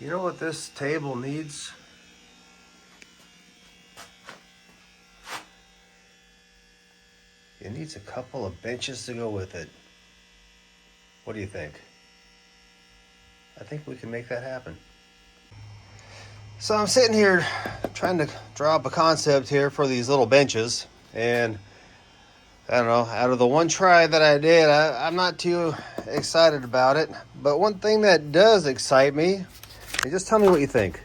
You know what this table needs? It needs a couple of benches to go with it. What do you think? I think we can make that happen. So I'm sitting here trying to draw up a concept here for these little benches, and I don't know, out of the one try that I did, I'm not too excited about it. But one thing that does excite me, and just tell me what you think.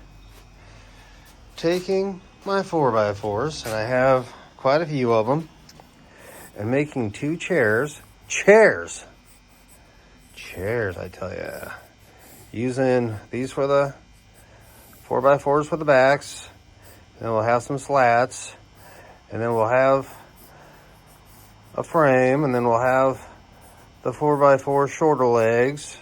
Taking my 4x4s, and I have quite a few of them, and making two chairs, I tell ya. Using these for the 4x4s for the backs, then we'll have some slats, and then we'll have a frame, and then we'll have the 4x4 shorter legs.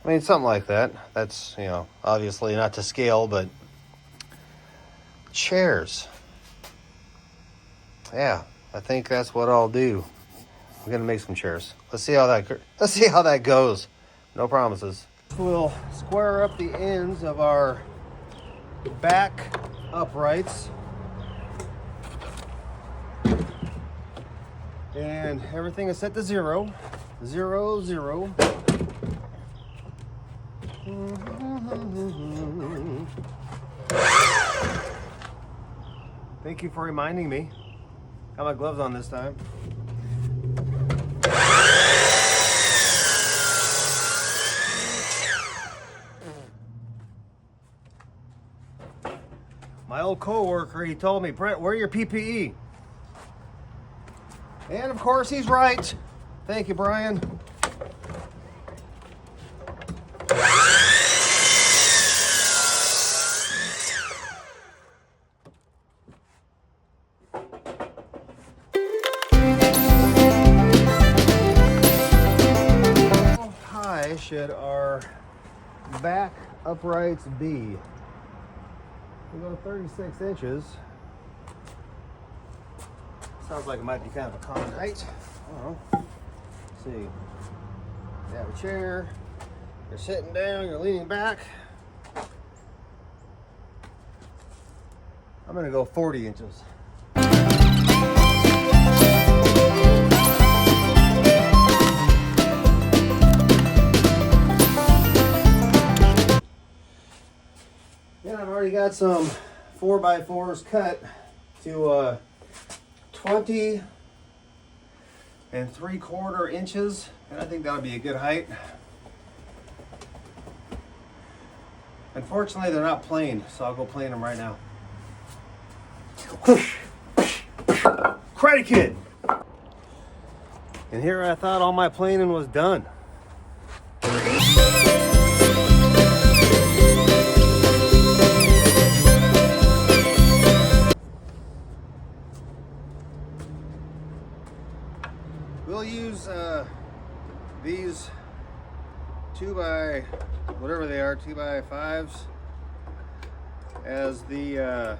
I mean, something like that. That's, you know, obviously not to scale, but chairs. Yeah, I think that's what I'll do. I'm gonna make some chairs. Let's see how that goes. No promises. We'll square up the ends of our back uprights. And everything is set to 0. 0, 0. Thank you for reminding me. Got my gloves on this time. My old co-worker, he told me, Brent, wear your PPE. And of course, he's right. Thank you, Brian. How high should our back uprights be? We go 36 inches. Sounds like it might be kind of a common height. I don't know. Let's see. You have a chair. You're sitting down. You're leaning back. I'm going to go 40 inches. Yeah, I've already got some 4x4s cut to 20 3/4 inches, and I think that'll be a good height. Unfortunately, they're not planed, so I'll go plane them right now. Karate Kid! And here I thought all my planing was done. We'll use these 2x whatever they are, 2x5s as the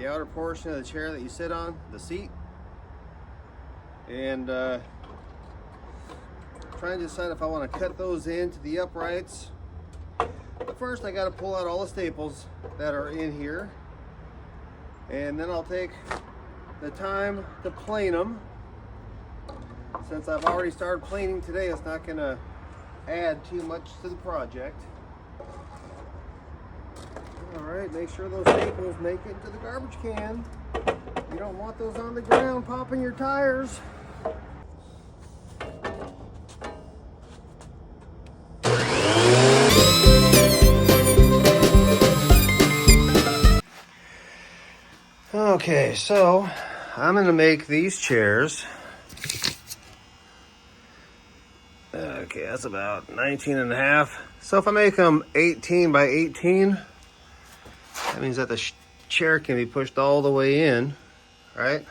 outer portion of the chair that you sit on, the seat, and trying to decide if I want to cut those into the uprights. But first I got to pull out all the staples that are in here, and then I'll take the time to plane them. Since I've already started planing today, it's not going to add too much to the project. Alright, make sure those staples make it to the garbage can. You don't want those on the ground popping your tires. Okay, so I'm going to make these chairs. Okay, that's about 19.5. So if I make them 18 by 18, that means that the chair can be pushed all the way in, right?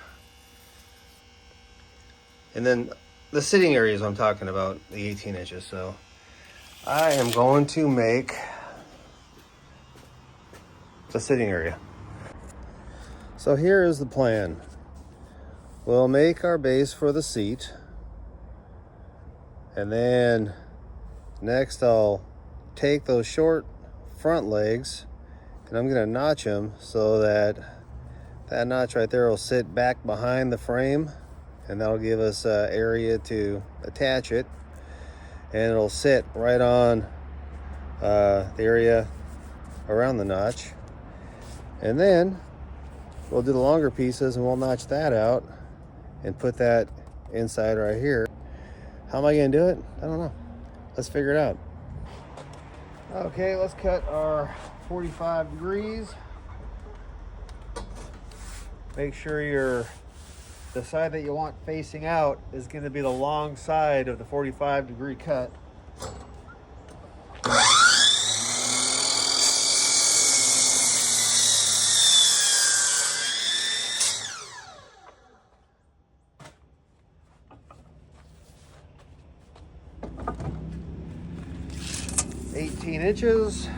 And then the sitting area is what I'm talking about, the 18 inches. So I am going to make the sitting area. So here is the plan. We'll make our base for the seat. And then next I'll take those short front legs and I'm gonna notch them so that that notch right there will sit back behind the frame, and that'll give us area to attach it, and it'll sit right on the area around the notch. And then we'll do the longer pieces and we'll notch that out and put that inside right here. How am I gonna do it? I don't know. Let's figure it out. Okay, let's cut our 45 degrees. Make sure the side that you want facing out is going to be the long side of the 45-degree cut. $18.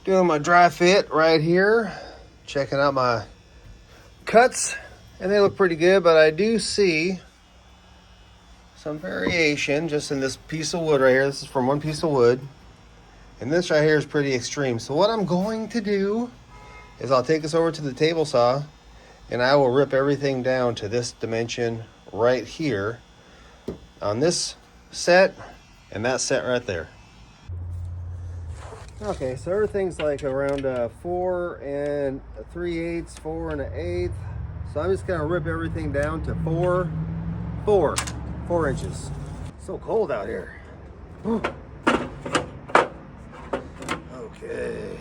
Doing my dry fit right here, checking out my cuts, and they look pretty good, but I do see some variation just in this piece of wood right here. This is from one piece of wood, and this right here is pretty extreme. So what I'm going to do is I'll take this over to the table saw and I will rip everything down to this dimension right here on this set and that set right there. Okay, so everything's like around 4 3/8, 4 1/8. So I'm just gonna rip everything down to 4 inches. So cold out here. Okay.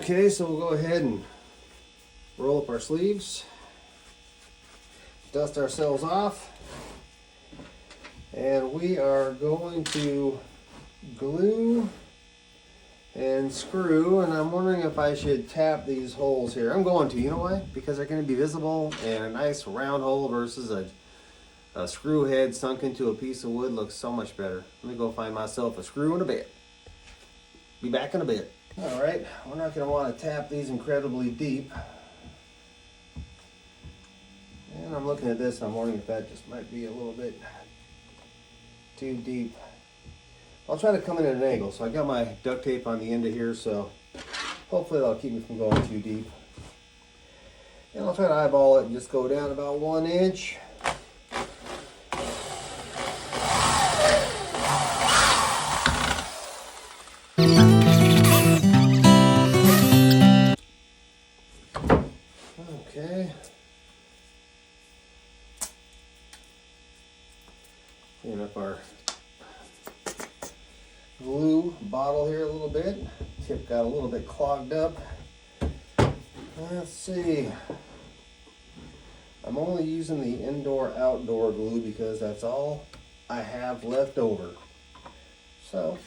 Okay, so we'll go ahead and roll up our sleeves, dust ourselves off, and we are going to glue and screw, and I'm wondering if I should tap these holes here. I'm going to, you know why? Because they're going to be visible, and a nice round hole versus a screw head sunk into a piece of wood looks so much better. Let me go find myself a screw and a bit. Be back in a bit. All right, we're not going to want to tap these incredibly deep. And I'm looking at this, I'm wondering if that just might be a little bit too deep. I'll try to come in at an angle. So I got my duct tape on the end of here, so hopefully that'll keep me from going too deep. And I'll try to eyeball it and just go down about 1 inch. Okay. Clean up our glue bottle here a little bit. Tip got a little bit clogged up. Let's see. I'm only using the indoor-outdoor glue because that's all I have left over. So,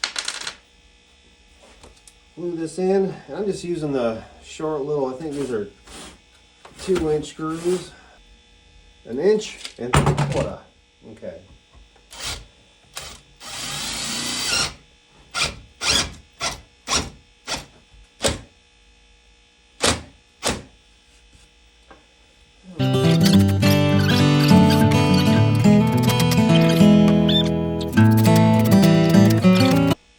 glue this in. And I'm just using the short little, I think these are 2-inch screws. 1 inch and 3/4. Okay.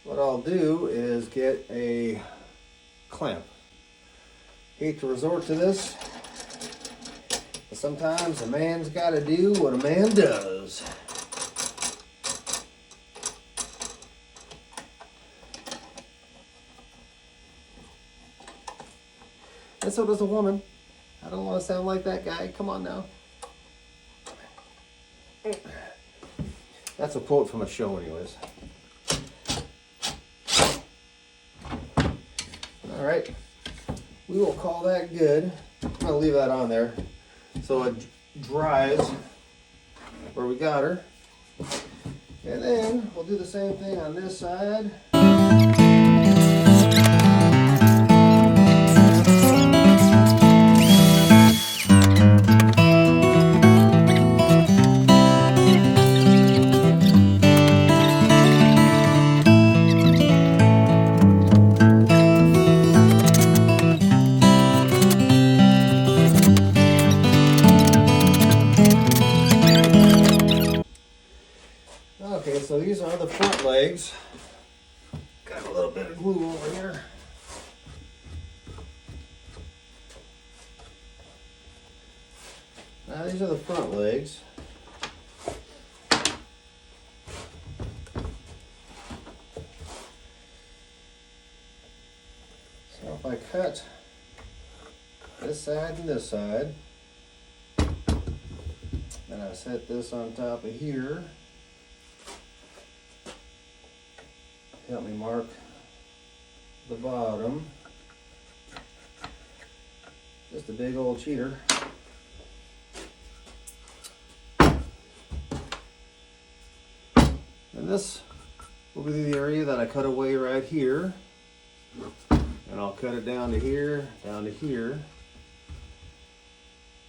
What I'll do is get a clamp. Hate to resort to this, but sometimes a man's got to do what a man does. And so does a woman. I don't want to sound like that guy. Come on now. That's a quote from a show anyways. All right. We will call that good. I'm going to leave that on there so it dries where we got her. And then we'll do the same thing on this side. Okay, so these are the front legs. Got a little bit of glue over here. Now these are the front legs. So if I cut this side and this side, then I set this on top of here. Help me mark the bottom. Just a big old cheater. And this will be the area that I cut away right here. And I'll cut it down to here, down to here.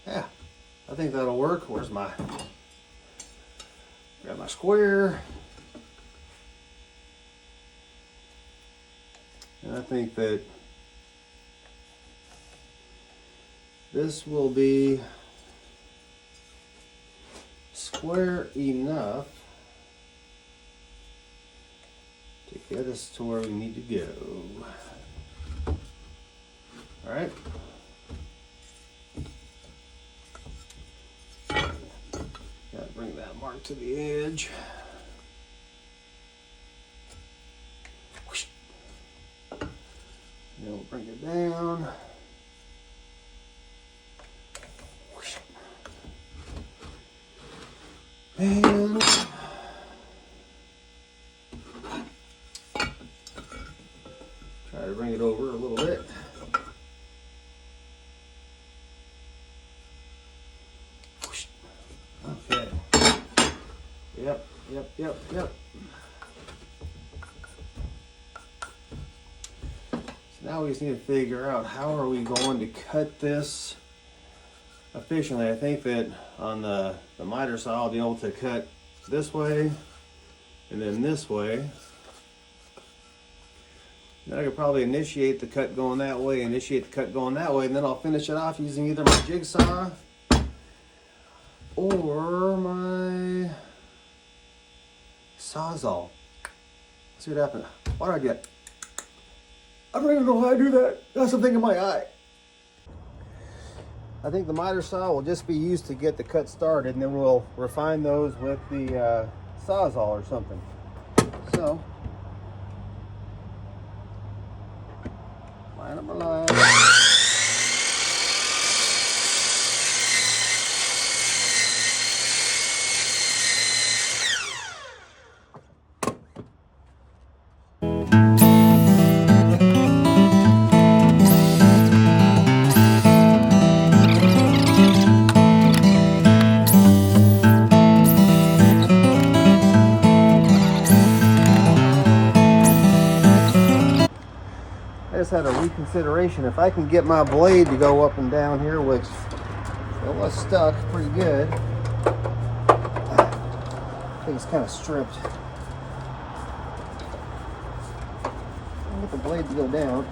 Yeah, I think that'll work. Where's my, got my square. And I think that this will be square enough to get us to where we need to go. All right. Got to bring that mark to the edge. Then we'll bring it down. And try to bring it over a little bit. Okay. Yep. Now we just need to figure out how are we going to cut this efficiently. I think that on the miter saw I'll be able to cut this way and then this way. Then I could probably initiate the cut going that way, and then I'll finish it off using either my jigsaw or my Sawzall. Let's see what happens. What do I get? I don't even know how I do that. Got something in my eye. I think the miter saw will just be used to get the cut started, and then we'll refine those with the Sawzall or something. So, line up my line. Had a reconsideration. If I can get my blade to go up and down here, which it was stuck pretty good, I think it's kind of stripped. I'll get the blade to go down,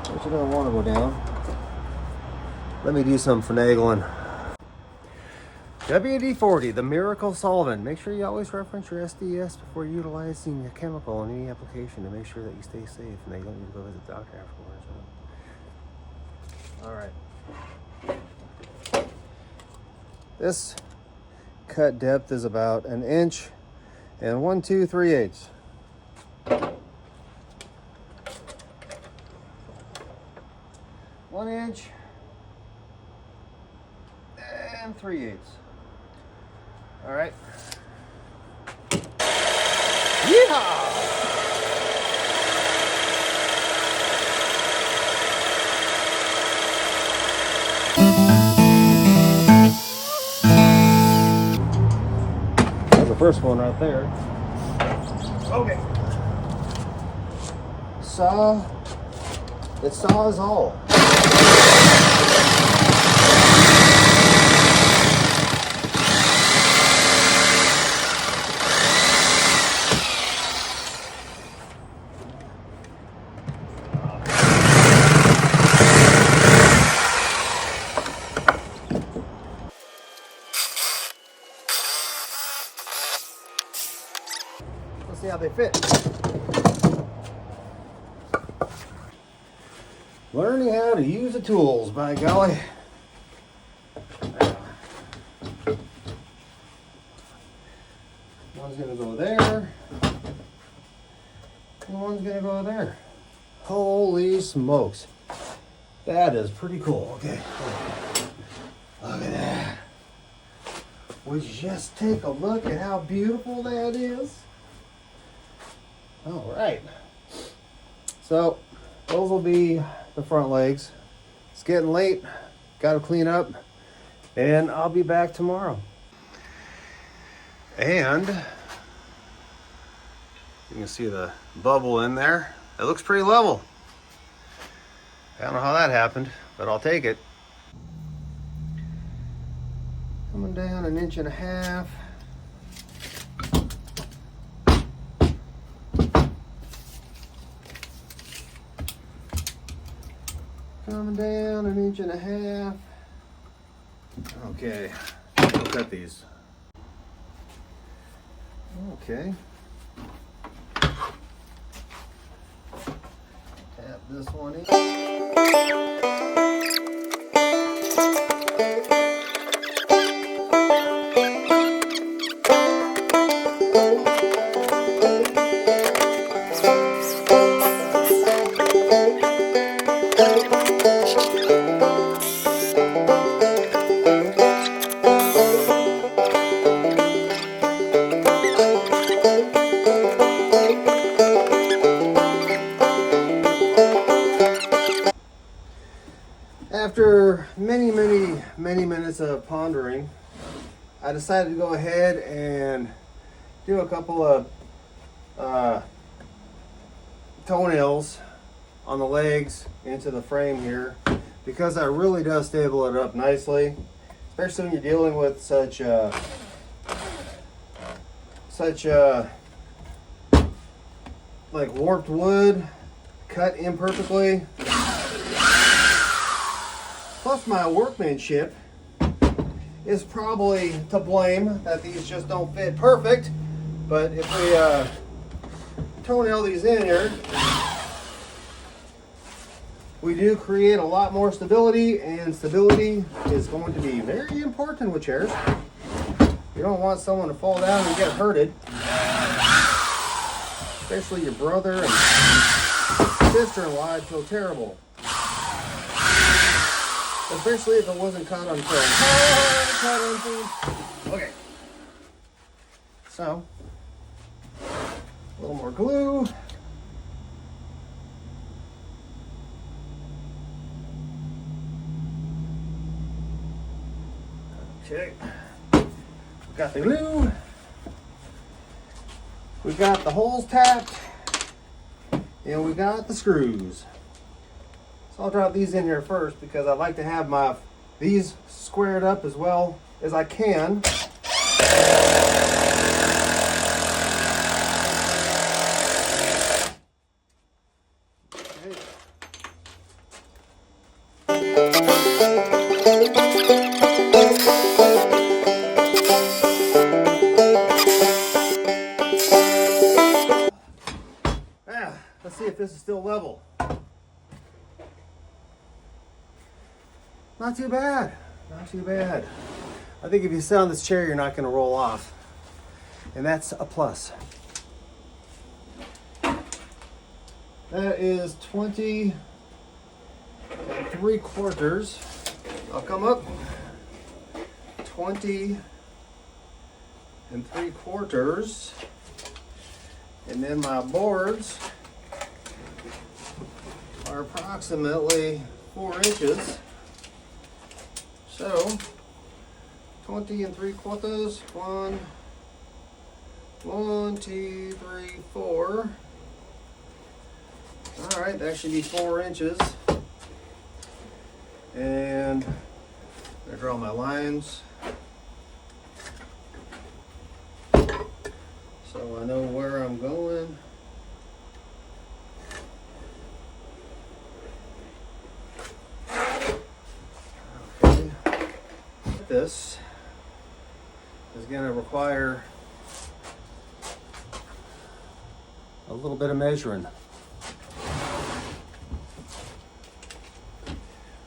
but you don't want to go down. Let me do some finagling. WD-40, the miracle solvent. Make sure you always reference your SDS before utilizing a chemical in any application to make sure that you stay safe and that you don't need to go visit the doctor afterwards. All right. This cut depth is about 1 inch and 1 2 3/8. 1 inch and 3/8. All right. Yeehaw! That's the first one right there. Okay. Saw. It saws all. Let's see how they fit. Learning how to use the tools, by golly. One's gonna go there, and one's gonna go there. Holy smokes. That is pretty cool. Okay. Look at that. Would you just take a look at how beautiful that is? All right. So, those will be the front legs. It's getting late. Got to clean up. And I'll be back tomorrow. And you can see the bubble in there. It looks pretty level. I don't know how that happened, but I'll take it. Coming down 1.5 inches. Coming down 1.5 inches. Okay, we'll cut these. Okay. Tap this one in. After many minutes of pondering, I decided to go ahead and do a couple of toenails on the legs into the frame here, because that really does stable it up nicely, especially when you're dealing with such like warped wood cut imperfectly. Plus, my workmanship is probably to blame that these just don't fit perfect. But if we toenail these in here, we do create a lot more stability, and stability is going to be very important with chairs. You don't want someone to fall down and get hurted, especially your brother and sister-in-law. I'd feel terrible. Especially if it wasn't caught on film. Okay. So, a little more glue. Okay. We got the glue. We got the holes tapped. And we got the screws. So I'll drop these in here first because I like to have these squared up as well as I can. Let's see if this is still level. Not too bad, not too bad. I think if you sit on this chair, you're not going to roll off. And that's a plus. That is 20 and 3/4. I'll come up 20 3/4, and then my boards are approximately 4 inches. So 20 3/4. 1, 2, 3, 4. All right, that should be 4 inches. And I draw my lines so I know where I'm going. Okay. This is going to require a little bit of measuring.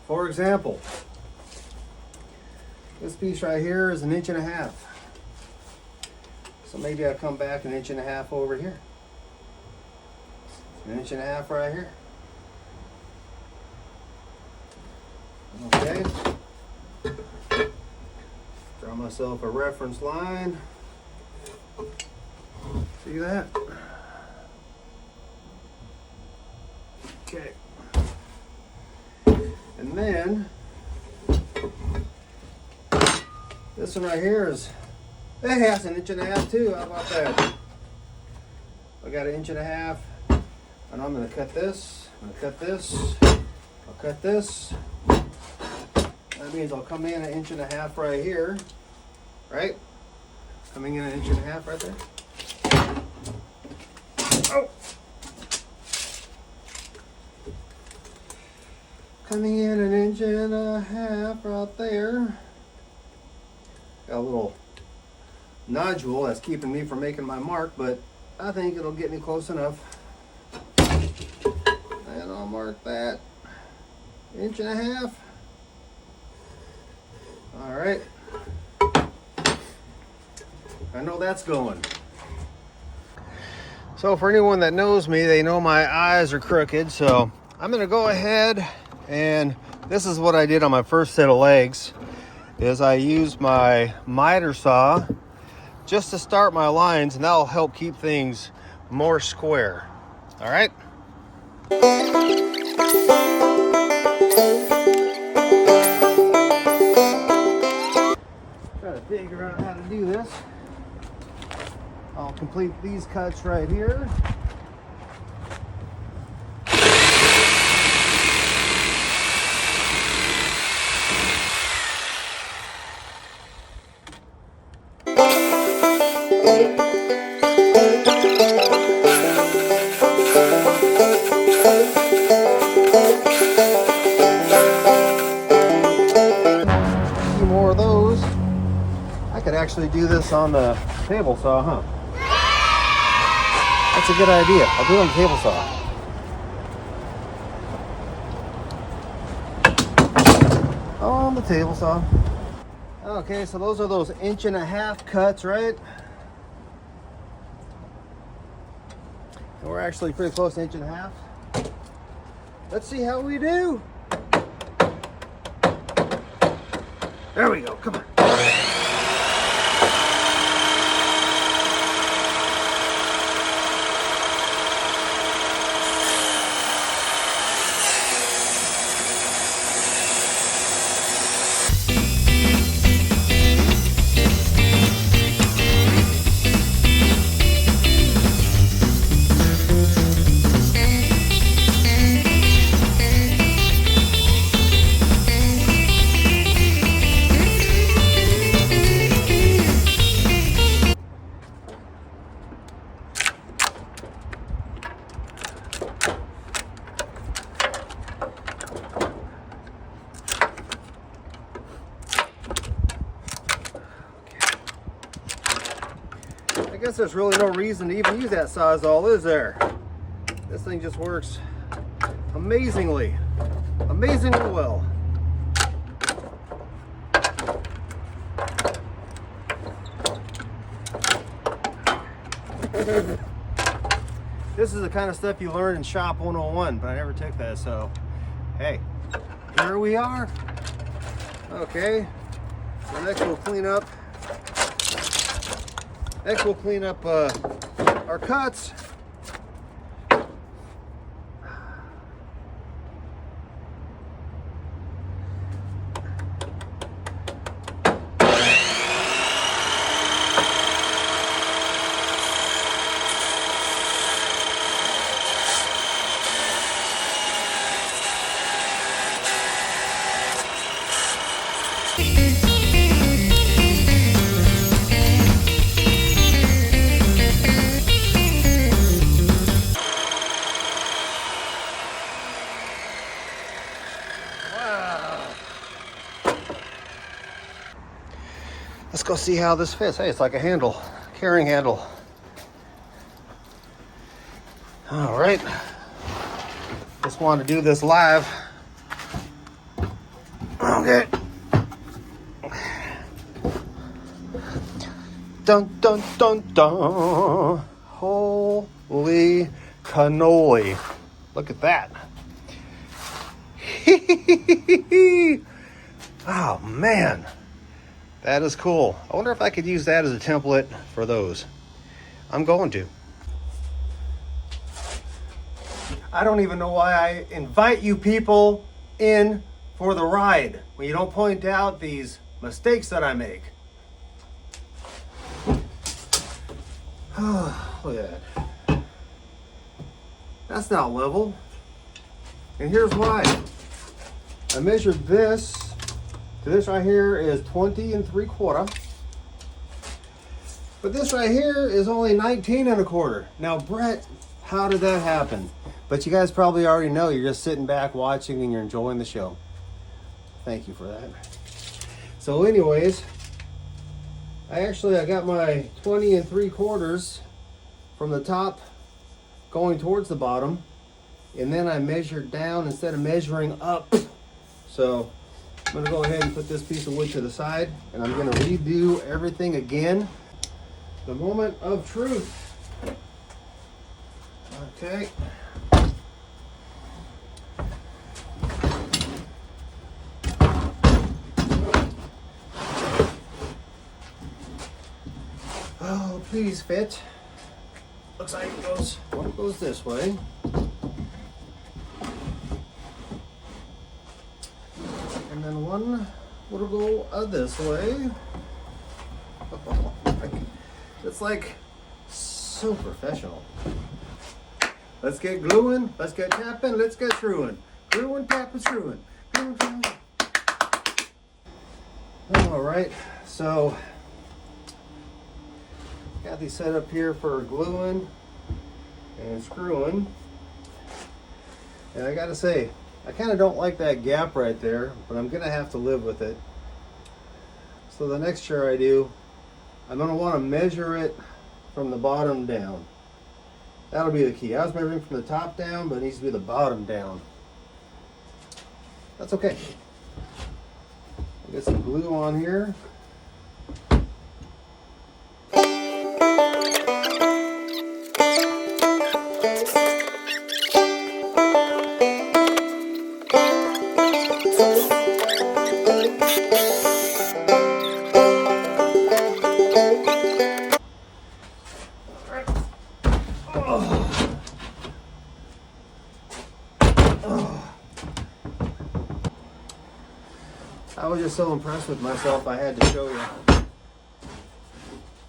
For example, this piece right here is 1.5 inches. So maybe I come back 1.5 inches over here. 1.5 inches right here. Okay. Draw myself a reference line. See that? Okay. And then this one right here is, it has 1.5 inches too. How about that? I got 1.5 inches, and I'm going to cut this. I'm going to cut this. I'll cut this. That means I'll come in 1.5 inches right here, right? Coming in 1.5 inches right there. Oh. Coming in 1.5 inches right there. Got a little nodule that's keeping me from making my mark, but I think it'll get me close enough. And I'll mark that 1.5 inches. All right. I know that's going. So for anyone that knows me, they know my eyes are crooked, so I'm gonna go ahead, and this is what I did on my first set of legs, is I used my miter saw just to start my lines, and that'll help keep things more square. All right. Try to figure out how to do this. I'll complete these cuts right here. More of those. I could actually do this on the table saw, huh? That's a good idea. I'll do it on the table saw. On the table saw. Okay, so those are those 1.5 inch cuts, right? And we're actually pretty close to 1.5 inches. Let's see how we do. There we go, come on. I guess there's really no reason to even use that Sawzall, is there? This thing just works amazingly well. This is the kind of stuff you learn in Shop 101, but I never took that, so hey, Here we are. Okay, so next we'll clean up. Our cuts. Let's go see how this fits. Hey, it's like a handle, carrying handle. All right. Just wanted to do this live. Okay. Dun dun dun dun. Holy cannoli. Look at that. Oh man. That is cool. I wonder if I could use that as a template for those. I'm going to. I don't even know why I invite you people in for the ride when you don't point out these mistakes that I make. Look at that. That's not level. And here's why. I measured this. This right here is 20 3/4. But this right here is only 19 1/4. Now, Brett, how did that happen? But you guys probably already know. You're just sitting back watching and you're enjoying the show. Thank you for that. So anyways, I got my 20 3/4 from the top going towards the bottom. And then I measured down instead of measuring up. So I'm going to go ahead and put this piece of wood to the side, and I'm going to redo everything again. The moment of truth. Okay. Oh, please fit. Looks like one goes this way. And then one will go this way. It's like so professional. Let's get gluing, let's get tapping, let's get screwing. Gluing, tapping, screwing. Gluing, tapping. All right, so got these set up here for gluing and screwing. And I gotta say, I kind of don't like that gap right there, but I'm gonna have to live with it. So the next chair I do, I'm gonna want to measure it from the bottom down. That'll be the key. I was measuring from the top down, but it needs to be the bottom down. That's okay. I'll get some glue on here. I was just so impressed with myself, I had to show you.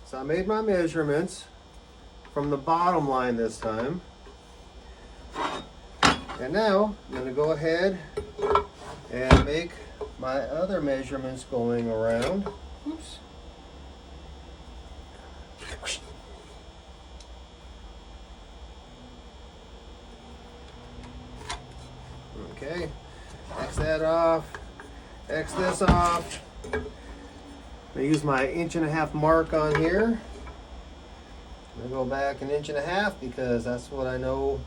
So I made my measurements from the bottom line this time. And now I'm going to go ahead and make my other measurements going around. Oops. Okay, X that off. X this off. I'm going to use my 1.5 inch mark on here. I'm going to go back 1.5 inches because that's what I know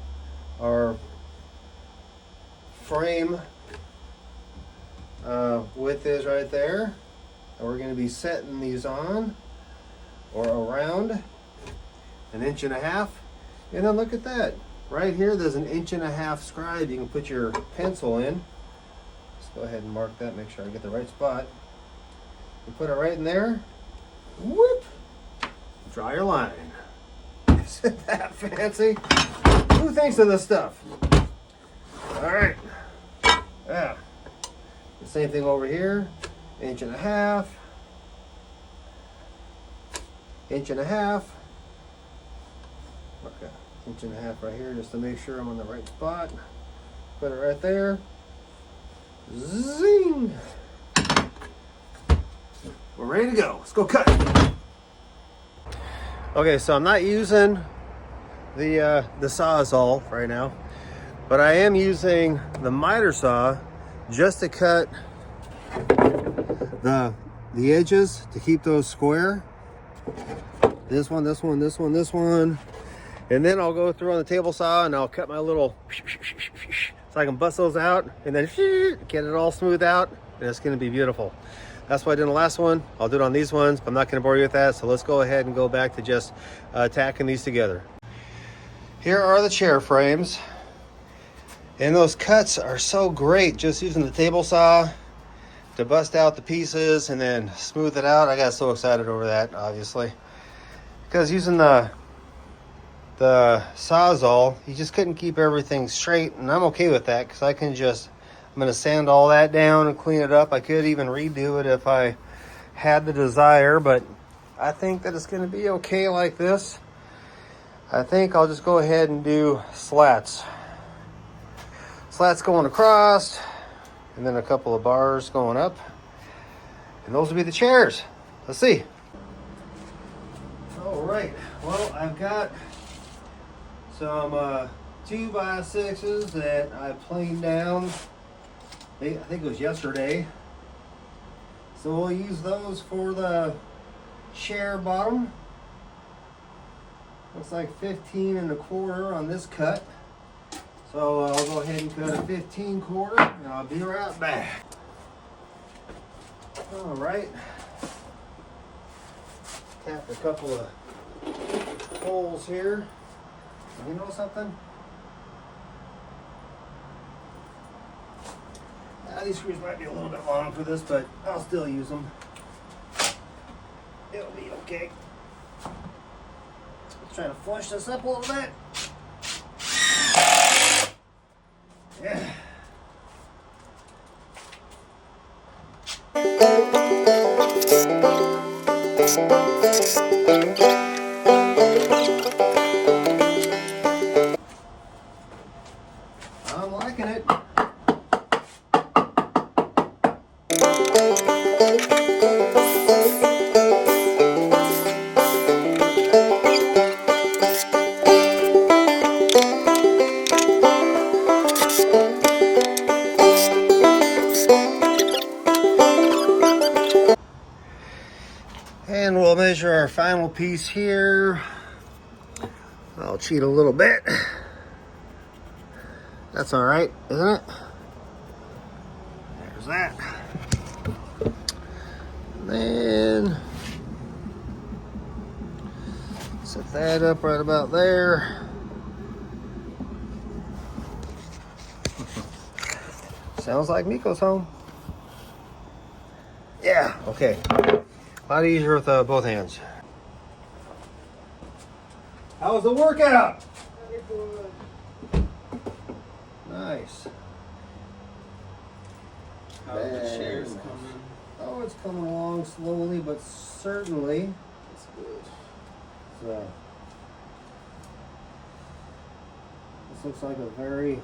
our frame width is right there. And we're going to be setting these on or around 1.5 inches. And then look at that. Right here there's 1.5 inch scribe you can put your pencil in. Let's go ahead and mark that, make sure I get the right spot. You put it right in there. Whoop! Draw your line. Isn't that fancy? Who thinks of this stuff? All right. Yeah. The same thing over here. 1.5 inches. 1.5 inches. Okay. 1.5 inches right here just to make sure I'm on the right spot. Put it right there. Zing! We're ready to go. Let's go cut. Okay, so I'm not using the Sawzall right now, but I am using the miter saw just to cut the edges to keep those square. This one, this one, this one, this one. And then I'll go through on the table saw and I'll cut my little so I can bust those out and then get it all smoothed out, and it's going to be beautiful. That's what I did in the last one. I'll do it on these ones, but I'm not going to bore you with that. So let's go ahead and go back to just tacking these together. Here are the chair frames. And those cuts are so great just using the table saw to bust out the pieces and then smooth it out. I got so excited over that, obviously. Because using the Sawzall, you just couldn't keep everything straight. And I'm okay with that because I can just... I'm going to sand all that down and clean it up. I could even redo it if I had the desire, but I think that it's going to be okay like this. I think I'll just go ahead and do slats. Slats going across, and then a couple of bars going up. And those will be the chairs. Let's see. All right. Well, I've got some 2x6s that I planed down. I think it was yesterday. So we'll use those for the chair bottom. Looks like 15 1/4 on this cut. So I'll go ahead and cut a 15 1/4 and I'll be right back. All right. Tap a couple of holes here. You know something? These screws might be a little bit long for this, but I'll still use them. It'll be okay. Let's try to flush this up a little bit. Yeah. I'm liking it. And we'll measure our final piece here. I'll cheat a little bit. That's all right, isn't it? There's that. And then set that up right about there. Sounds like Miko's home. Yeah, okay. A lot easier with both hands. How was the workout? Very good. Nice. How are the chairs coming? Oh, it's coming along slowly but certainly. That's good. So, this looks like a very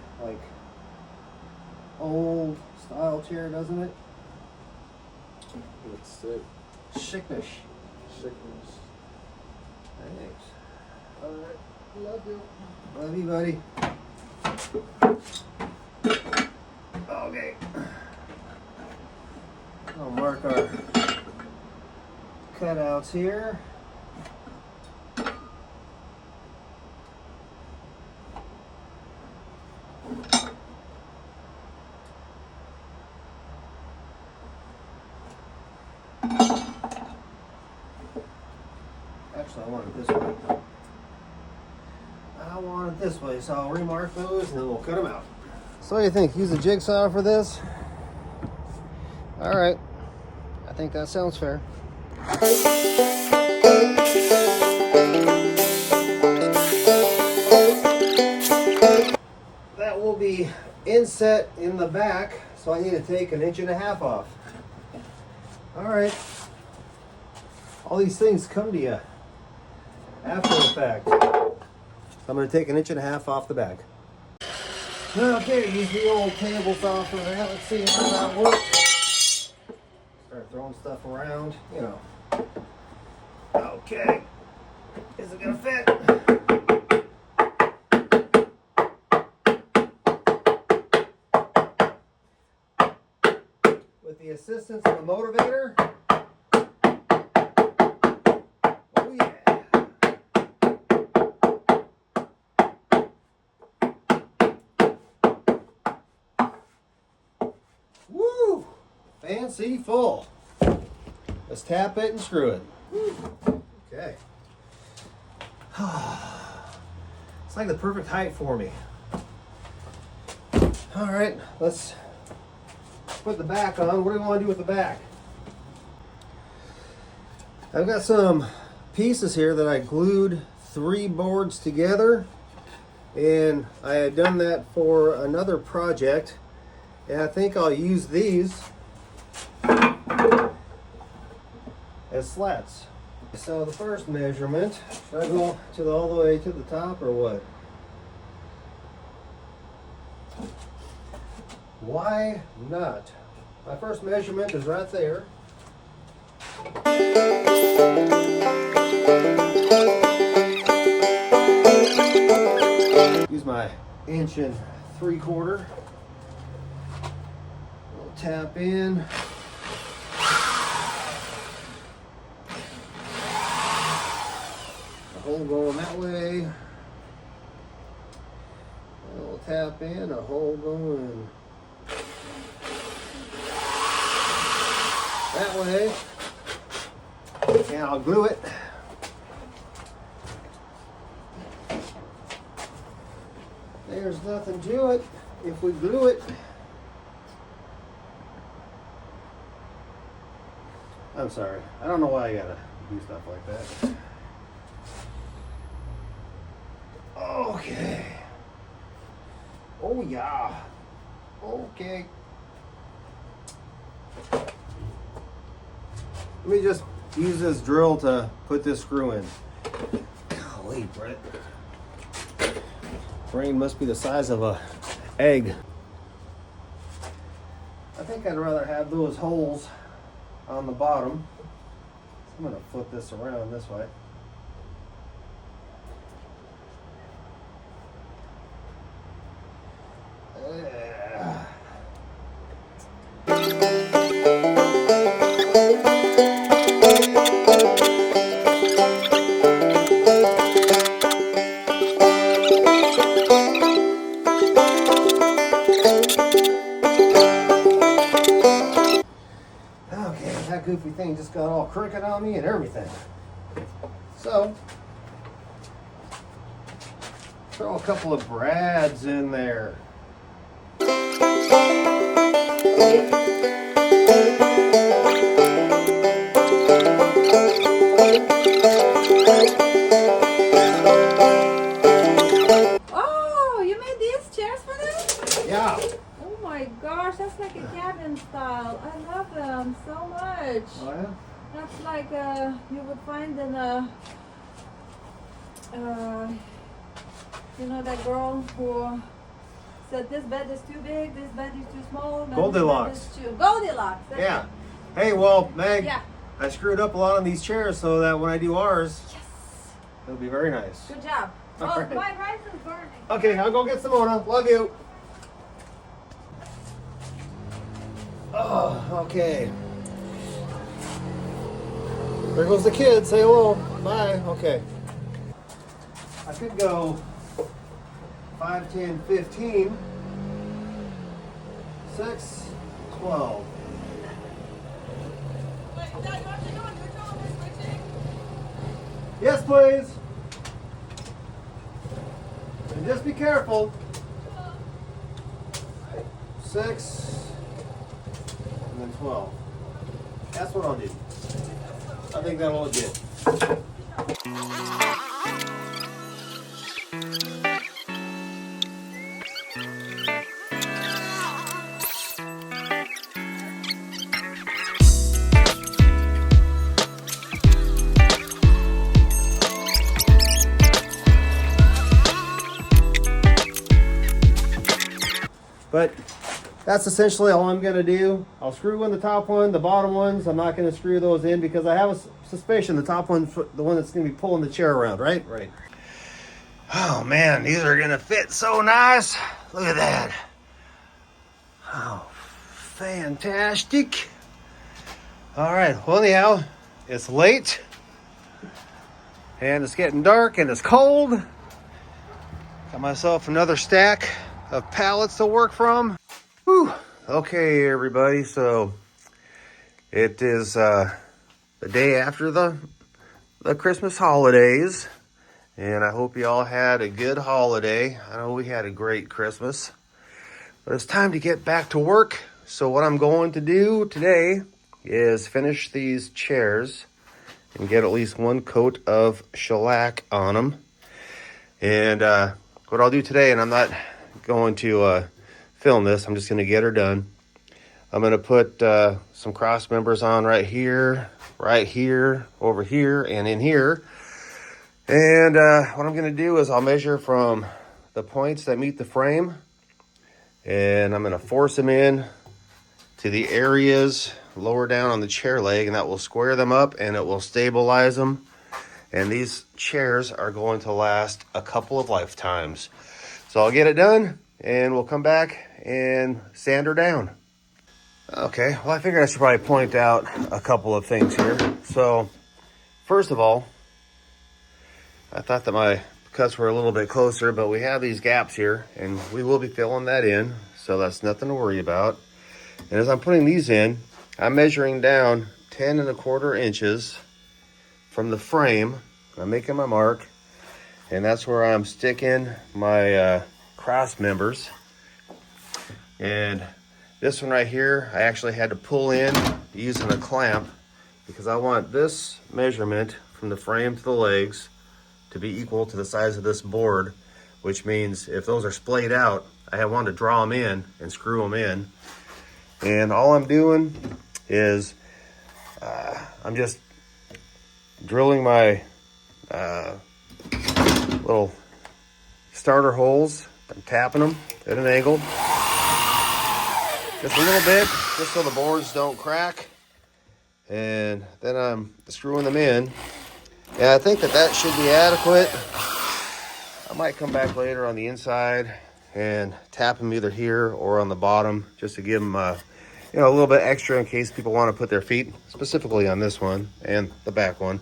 old style chair, doesn't it? It's sick. Chicknish. Sickness. Thanks. All right. Love you. Love you, buddy. Okay. I'll mark our cutouts here. Actually, I want it this way. I want it this way, so I'll remark those and then we'll cut them out. So what do you think? Use a jigsaw for this? All right, I think that sounds fair. That will be inset in the back, so I need to take 1.5 inches off. All right. All these things come to you after the fact. I'm going to take 1.5 inches off the back. Okay, use the old table saw for that. Let's see how that works. Start throwing stuff around, you know. Okay. Is it going to fit? With the assistance of the motivator. Oh yeah. Woo! Fancy full. Let's tap it and screw it. Okay. It's like the perfect height for me. All right, let's put the back on. What do we want to do with the back? I've got some pieces here that I glued 3 boards together, and I had done that for another project, and I think I'll use these as slats. So the first measurement, should I go all the way to the top or what? Why not? My first measurement is right there. Use my 1.75 inches. We'll tap in. A hole going that way. We'll tap in, a hole going that way. And I'll glue it. There's nothing to it if we glue it. I'm sorry. I don't know why I gotta do stuff like that. Okay. Oh yeah. Okay. Let me just use this drill to put this screw in. Golly, Brett. Brain must be the size of a egg. I think I'd rather have those holes on the bottom. So I'm going to flip this around this way. That goofy thing just got all crooked on me and everything. So, throw a couple of brads in there. Oh, you made these chairs for them? Yeah. Oh my gosh, that's like a cabin style. I love them so much. Oh yeah? That's like you would find in a, you know, that girl who said this bed is too big, this bed is too small. Goldilocks. This bed is too... Goldilocks. That's Yeah. it. Hey, well, Meg, Yeah. I screwed up a lot on these chairs so that when I do ours, Yes. it'll be very nice. Good job. All Oh, right. my rice is burning. Okay, I'll go get Simona. Love you. Oh, okay. There goes the kid. Say hello. Bye. Okay. I could go 5, 10, 15, 6, 12. Wait, Dad, what are you doing? You're doing this switching? Yes, please. And just be careful. 6, and then 12. That's what I'll do. I think that'll look good. But that's essentially all I'm gonna do. I'll screw in the top one, the bottom ones, I'm not gonna screw those in because I have a suspicion the top one's the one that's gonna be pulling the chair around, right? Right. Oh man, these are gonna fit so nice. Look at that. Oh, fantastic. All right, well anyhow, it's late and it's getting dark and it's cold. Got myself another stack of pallets to work from. Whew. Okay, everybody, so it is the day after the Christmas holidays, and I hope you all had a good holiday. I know we had a great Christmas, but it's time to get back to work. So what I'm going to do today is finish these chairs and get at least one coat of shellac on them. And what I'll do today, and I'm not going to film this, I'm just going to get her done. I'm going to put some cross members on right here, over here, and in here. And what I'm going to do is I'll measure from the points that meet the frame, and I'm going to force them in to the areas lower down on the chair leg, and that will square them up and it will stabilize them. And these chairs are going to last a couple of lifetimes. So I'll get it done and we'll come back and sand her down. Okay, well I figured I should probably point out a couple of things here. So first of all, I thought that my cuts were a little bit closer, but we have these gaps here and we will be filling that in. So that's nothing to worry about. And as I'm putting these in, I'm measuring down 10 1/4 inches from the frame. I'm making my mark, and that's where I'm sticking my cross members. And this one right here, I actually had to pull in using a clamp because I want this measurement from the frame to the legs to be equal to the size of this board, which means if those are splayed out, I have one to draw them in and screw them in. And all I'm doing is I'm just drilling my little starter holes. I'm tapping them at an angle just a little bit, just so the boards don't crack. And then I'm screwing them in. And I think that should be adequate. I might come back later on the inside and tap them either here or on the bottom just to give them a little bit extra in case people want to put their feet specifically on this one and the back one.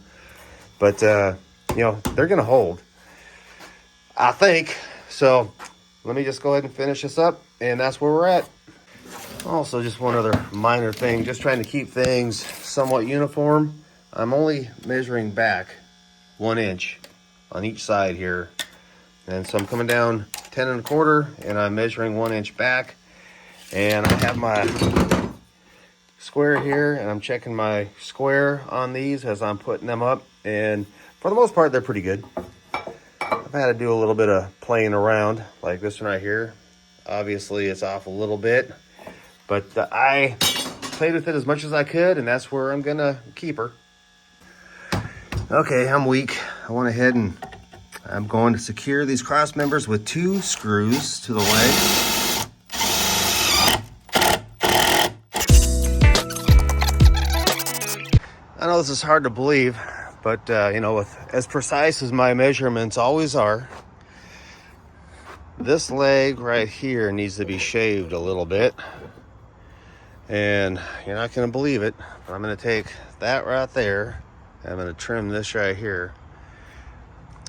But they're gonna hold, I think. So let me just go ahead and finish this up, and that's where we're at. Also, just one other minor thing, just trying to keep things somewhat uniform. I'm only measuring back 1 inch on each side here. And so I'm coming down 10 1/4 and I'm measuring 1 inch back. And I have my square here and I'm checking my square on these as I'm putting them up. And for the most part, they're pretty good. I've had to do a little bit of playing around, like this one right here. Obviously it's off a little bit, but I played with it as much as I could, and that's where I'm gonna keep her. Okay, I'm weak. I went ahead and I'm going to secure these cross members with 2 screws to the leg. I know this is hard to believe, but with as precise as my measurements always are, this leg right here needs to be shaved a little bit. And you're not going to believe it, but I'm going to take that right there. I'm going to trim this right here.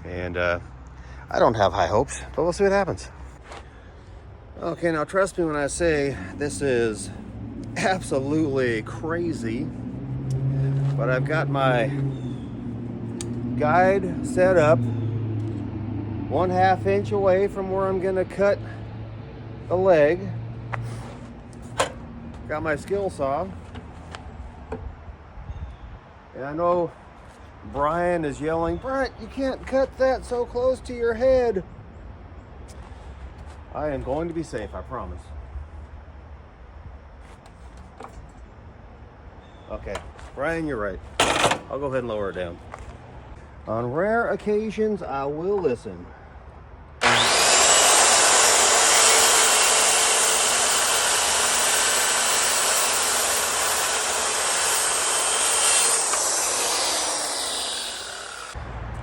And I don't have high hopes, but we'll see what happens. Okay, now trust me when I say this is absolutely crazy. But I've got my guide set up 1/2 inch away from where I'm going to cut the leg. Got my skill saw And I know Brian is yelling, "Brent, you can't cut that so close to your head." I am going to be safe, I promise. Okay, Brian, you're right. I'll go ahead and lower it down. On rare occasions, I will listen.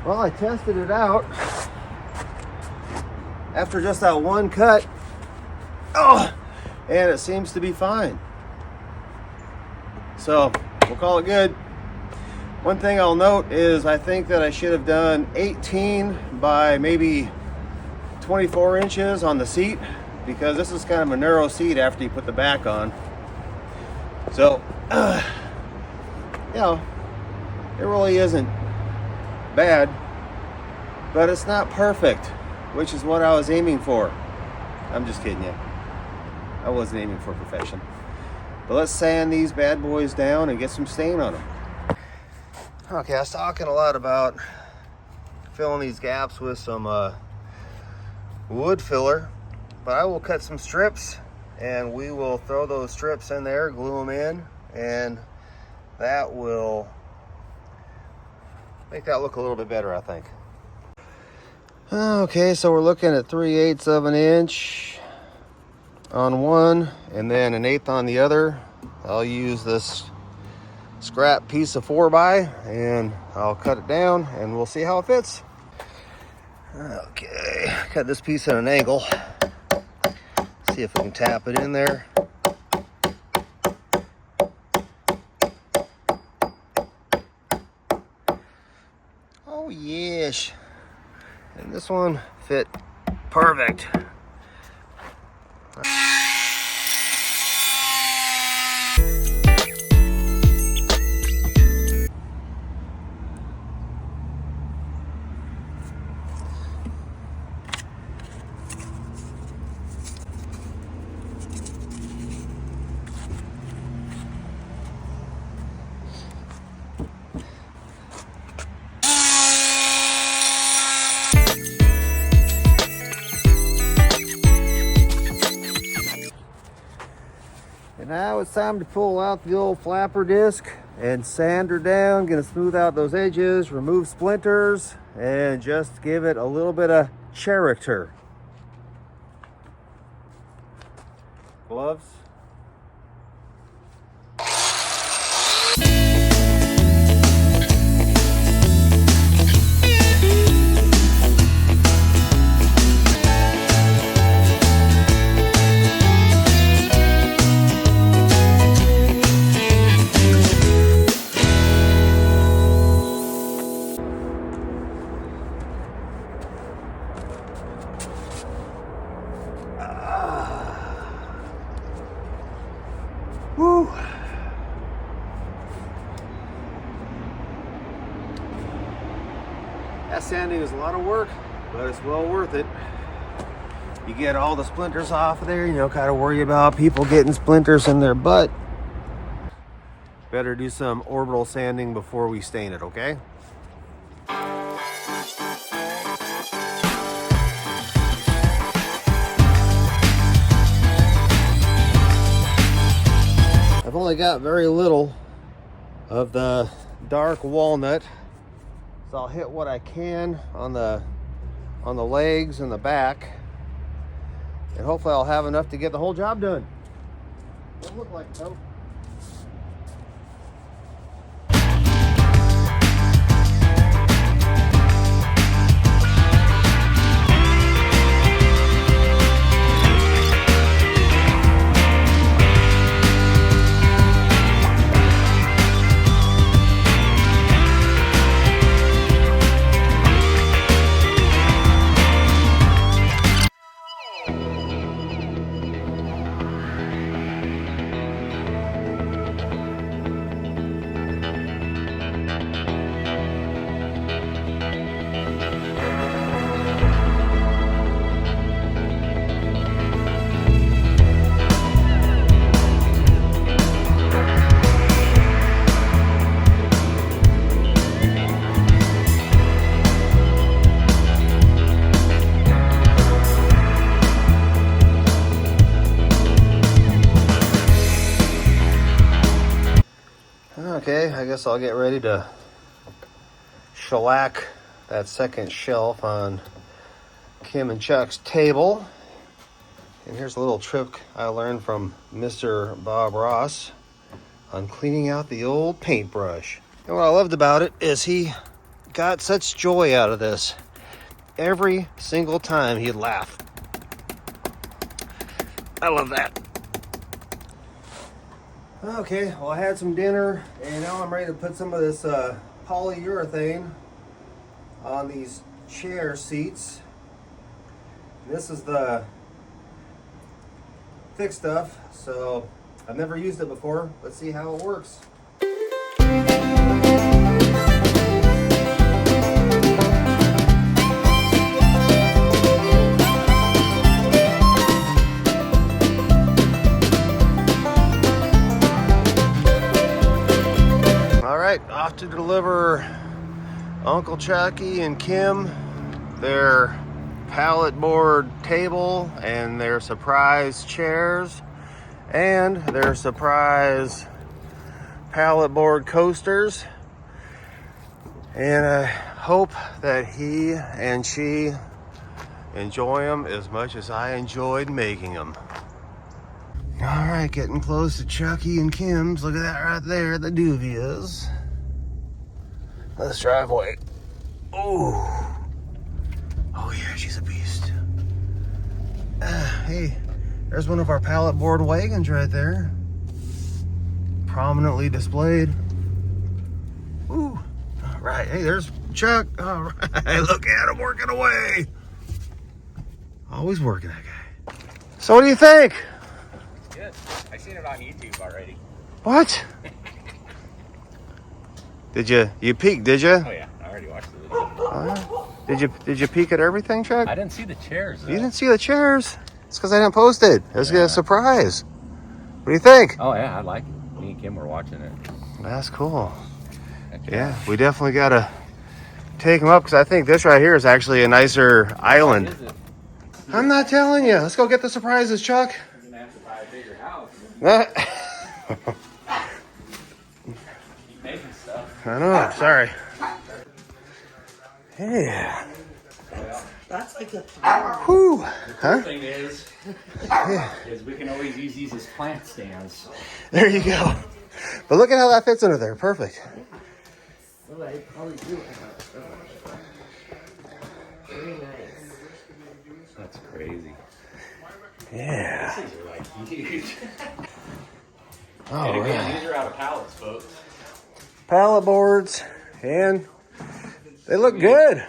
Well, I tested it out. After just that one cut, and it seems to be fine. So we'll call it good. One thing I'll note is I think that I should have done 18 by maybe 24 inches on the seat, because this is kind of a narrow seat after you put the back on. So, it really isn't bad, but it's not perfect, which is what I was aiming for. I'm just kidding you. I wasn't aiming for perfection. But let's sand these bad boys down and get some stain on them. Okay, I was talking a lot about filling these gaps with some wood filler, but I will cut some strips and we will throw those strips in there, glue them in, and that will make that look a little bit better, I think. Okay, so we're looking at 3/8 of an inch on one and then 1/8 on the other. I'll use this scrap piece of 4x and I'll cut it down and we'll see how it fits. Okay, cut this piece at an angle. See if we can tap it in there. Oh yes, and this one fit perfect. And now it's time to pull out the old flapper disc and sand her down. Gonna smooth out those edges, remove splinters, and just give it a little bit of character. Gloves. Woo. That sanding is a lot of work, but it's well worth it. You get all the splinters off of there, you don't gotta worry about people getting splinters in their butt. Better do some orbital sanding before we stain it, okay? I've only got very little of the dark walnut, so I'll hit what I can on the legs and the back, and hopefully I'll have enough to get the whole job done. Doesn't look like it though. Okay, I guess I'll get ready to shellac that second shelf on Kim and Chuck's table. And here's a little trick I learned from Mr. Bob Ross on cleaning out the old paintbrush. And what I loved about it is he got such joy out of this. Every single time he'd laugh. I love that. Okay, well I had some dinner and now I'm ready to put some of this polyurethane on these chair seats. This is the thick stuff, so I've never used it before. Let's see how it works. All right, off to deliver Uncle Chucky and Kim their pallet board table and their surprise chairs and their surprise pallet board coasters. And I hope that he and she enjoy them as much as I enjoyed making them. All right, getting close to Chucky and Kim's. Look at that right there, the duvias. Let's drive away. Oh, oh yeah, she's a beast. Hey, there's one of our pallet board wagons right there. Prominently displayed. Ooh, all right, hey, there's Chuck. All right, look at him working away. Always working, that guy. So what do you think? Good. I seen it on YouTube already. What? You peeked, did you? Oh yeah, I already watched the video. Did you peek at everything, Chuck? I didn't see the chairs though. You didn't see the chairs? It's because I didn't post it. It was a surprise. What do you think? Oh yeah, I like it. Me and Kim were watching it. That's cool. Yeah, we definitely got to take them up because I think this right here is actually a nicer island. What is it? I'm not telling you. Let's go get the surprises, Chuck. You're gonna have to buy a bigger house. Keep making stuff. I know. Sorry. Yeah. That's like a Whew. The Huh? thing is we can always use these as plant stands. There you go. But look at how that fits under there. Perfect. Well, I probably do have very nice. That's crazy. Yeah. These are like huge. All And again, right. these are out of pallets, folks. Pallet boards, and they look good.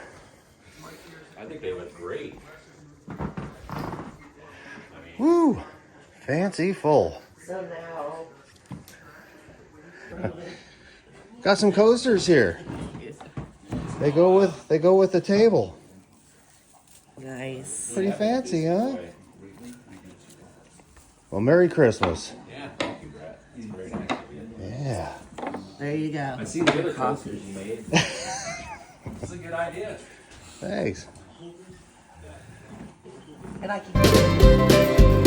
I think they look great. Woo. Fancy full. So now, Got some coasters here. They go with the table. nice. Pretty fancy, huh? Well, Merry Christmas. Yeah, thank you, Brett. It's very nice of you. Yeah. There you go. I see the other coasters you made. It's a good idea. Thanks. And I can.